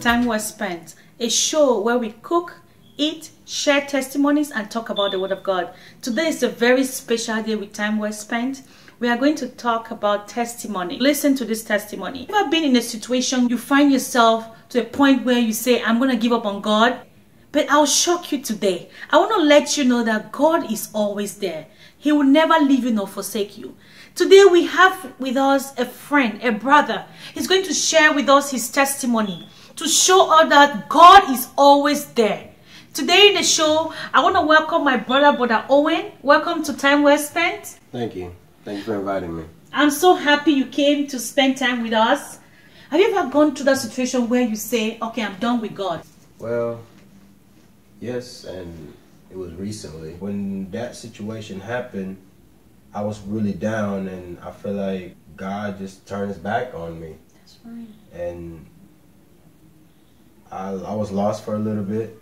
Time Well Spent, a show where we cook, eat, share testimonies, and talk about the Word of God. Today is a very special day with Time Well Spent. We are going to talk about testimony. Listen to this testimony. Have you ever been in a situation you find yourself to a point where you say, I'm going to give up on God? But I'll shock you today. I want to let you know that God is always there. He will never leave you nor forsake you. Today we have with us a friend, a brother. He's going to share with us his testimony to show us that God is always there. Today in the show, I want to welcome my brother Owen. Welcome to Time Well Spent. Thank you. Thank you for inviting me. I'm so happy you came to spend time with us. Have you ever gone through that situation where you say, okay, I'm done with God? Well, yes, and it was recently. When that situation happened, I was really down, and I feel like God just turned his back on me. That's right. And I was lost for a little bit,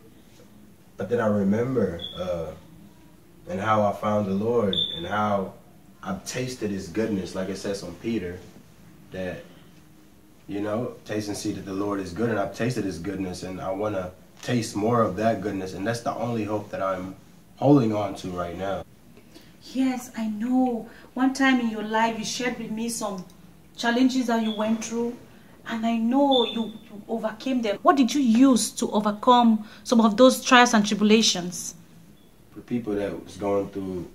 but then I remember and how I found the Lord and how I've tasted his goodness, like it says on Peter, that, you know, taste and see that the Lord is good, and I've tasted his goodness, and I want to taste more of that goodness, and that's the only hope that I'm holding on to right now. Yes, I know. One time in your life, you shared with me some challenges that you went through, and I know you overcame them. What did you use to overcome some of those trials and tribulations? For people that was going through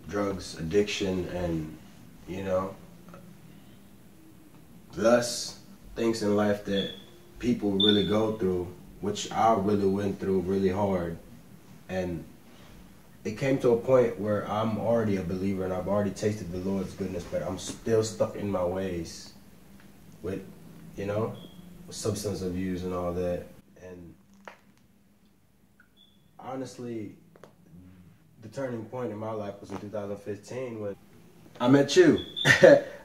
drugs, addiction, and, you know, lust, things in life that people really go through, which I really went through really hard. And it came to a point where I'm already a believer and I've already tasted the Lord's goodness, but I'm still stuck in my ways with, you know, substance abuse and all that. And honestly, the turning point in my life was in 2015 when I met you.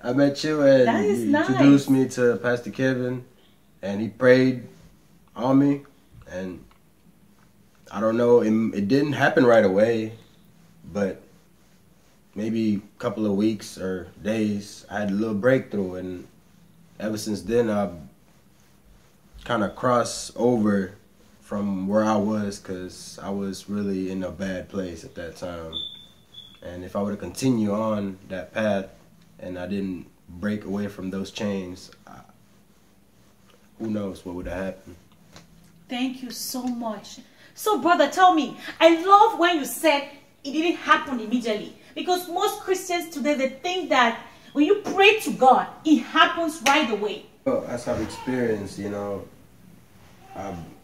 I met you, and you introduced me to Pastor Kevin, and he prayed on me. And I don't know, it didn't happen right away, but maybe a couple of weeks or days, I had a little breakthrough, and ever since then, I've kind of crossed over from where I was, because I was really in a bad place at that time. And if I were to continue on that path and I didn't break away from those chains, who knows what would have happened. Thank you so much. So, brother, tell me, I love when you said it didn't happen immediately. Because most Christians today, they think that when you pray to God, it happens right away. Well, as I've experienced, you know,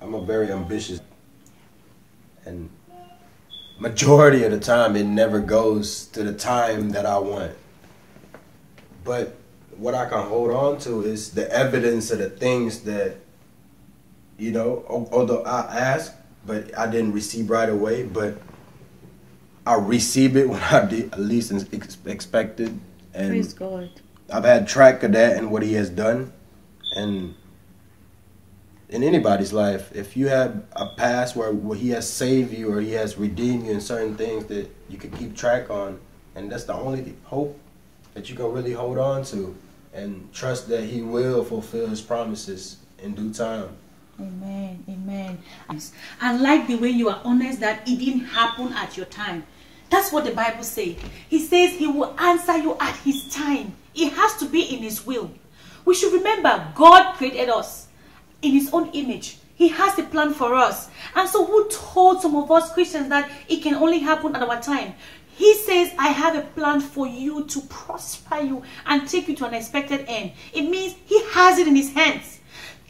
I'm a very ambitious, and majority of the time it never goes to the time that I want. But what I can hold on to is the evidence of the things that, you know, although I asked, but I didn't receive right away, but I received it when I did at least expected. And praise God. I've had track of that and what he has done. And in anybody's life, if you have a past where he has saved you or he has redeemed you in certain things that you can keep track on, and that's the only hope that you can really hold on to, and trust that he will fulfill his promises in due time. Amen. Amen. I like the way you are honest that it didn't happen at your time. That's what the Bible says. He says he will answer you at his time. It has to be in his will. We should remember God created us in his own image. He has a plan for us. And so who told some of us Christians that it can only happen at our time? He says, I have a plan for you to prosper you and take you to an expected end. It means he has it in his hands.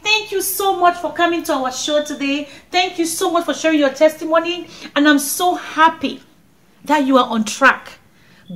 Thank you so much for coming to our show today. Thank you so much for sharing your testimony. And I'm so happy that you are on track.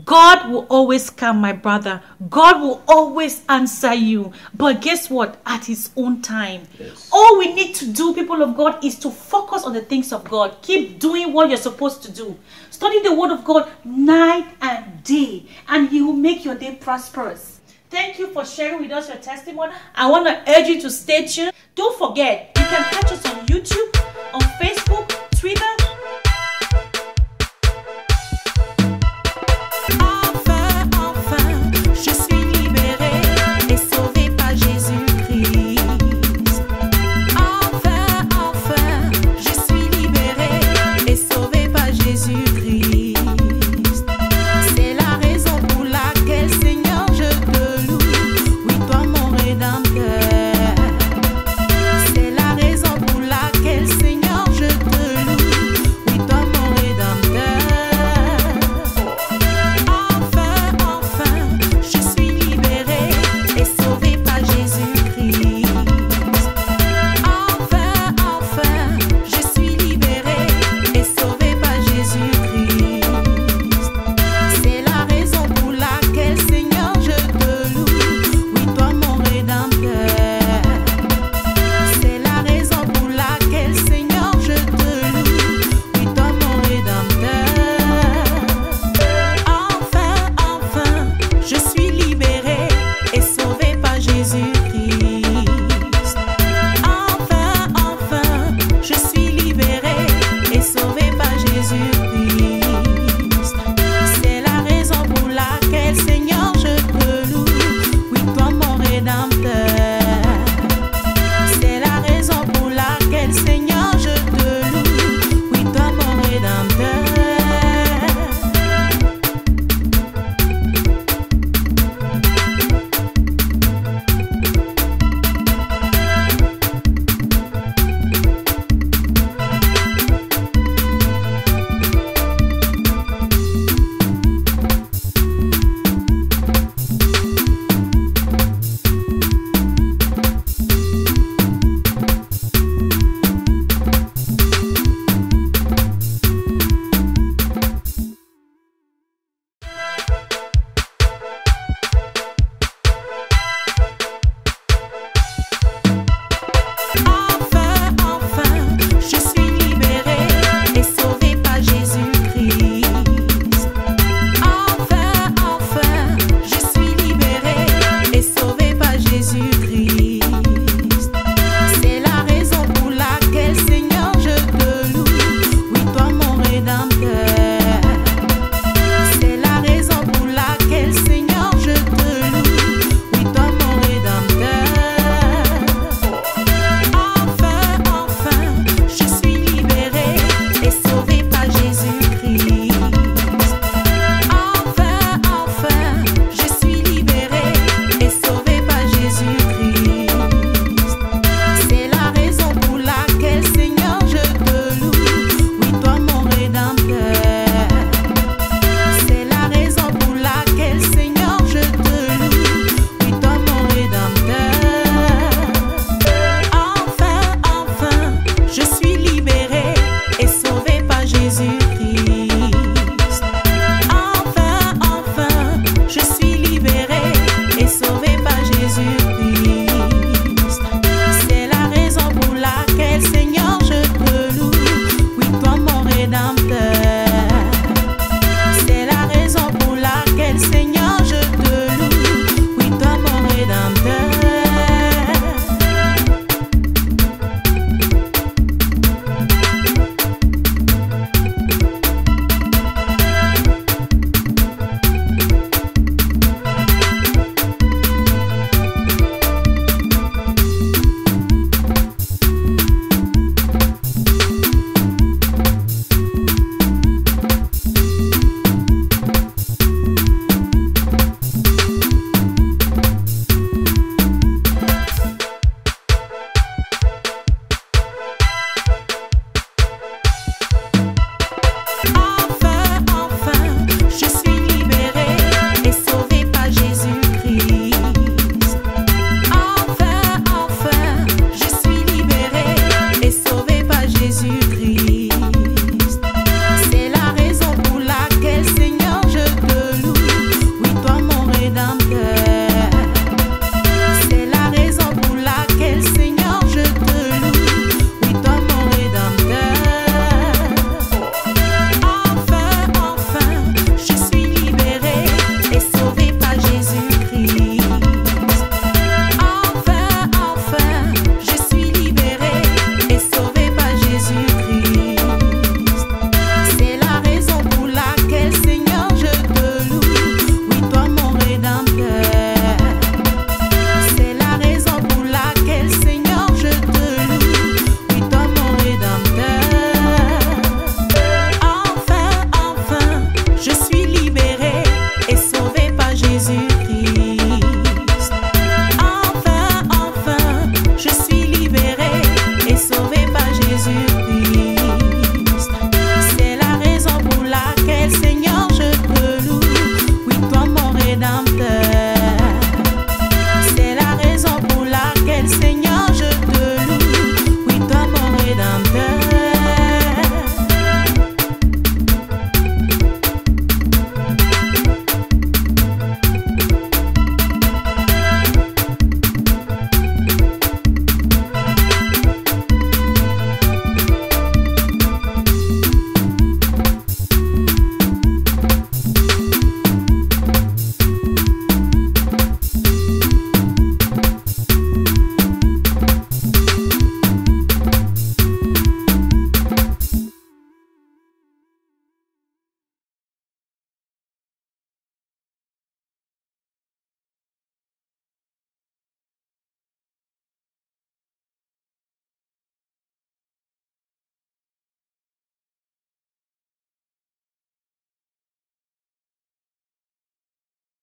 God will always come, my brother. God will always answer you. But guess what? At his own time. Yes. All we need to do, people of God, is to focus on the things of God. Keep doing what you're supposed to do. Study the word of God night and day. And he will make your day prosperous. Thank you for sharing with us your testimony. I want to urge you to stay tuned. Don't forget, you can catch us on YouTube, on Facebook, Twitter,